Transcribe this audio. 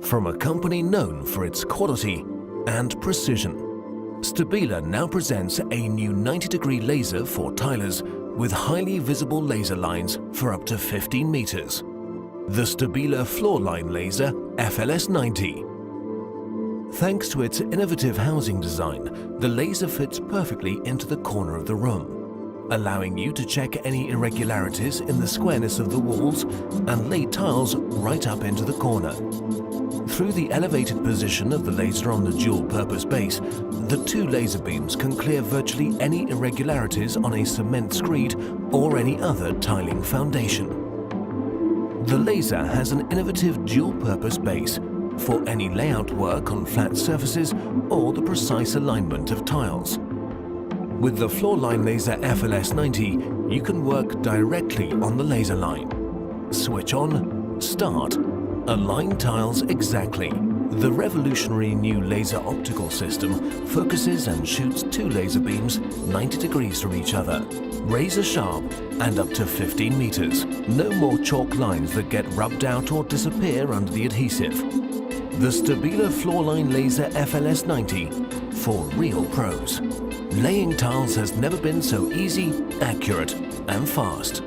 From a company known for its quality and precision, STABILA now presents a new 90-degree laser for tilers with highly visible laser lines for up to 15 meters. The STABILA floor line laser FLS 90. Thanks to its innovative housing design, the laser fits perfectly into the corner of the room, allowing you to check any irregularities in the squareness of the walls and lay tiles right up into the corner. Through the elevated position of the laser on the dual-purpose base, the two laser beams can clear virtually any irregularities on a cement screed or any other tiling foundation. The laser has an innovative dual-purpose base for any layout work on flat surfaces or the precise alignment of tiles. With the floorline laser FLS 90, you can work directly on the laser line. Switch on, start, align tiles exactly. The revolutionary new laser optical system focuses and shoots two laser beams 90 degrees from each other, razor sharp and up to 15 meters. No more chalk lines that get rubbed out or disappear under the adhesive. The STABILA Floorline Laser FLS 90 for real pros. Laying tiles has never been so easy, accurate and fast.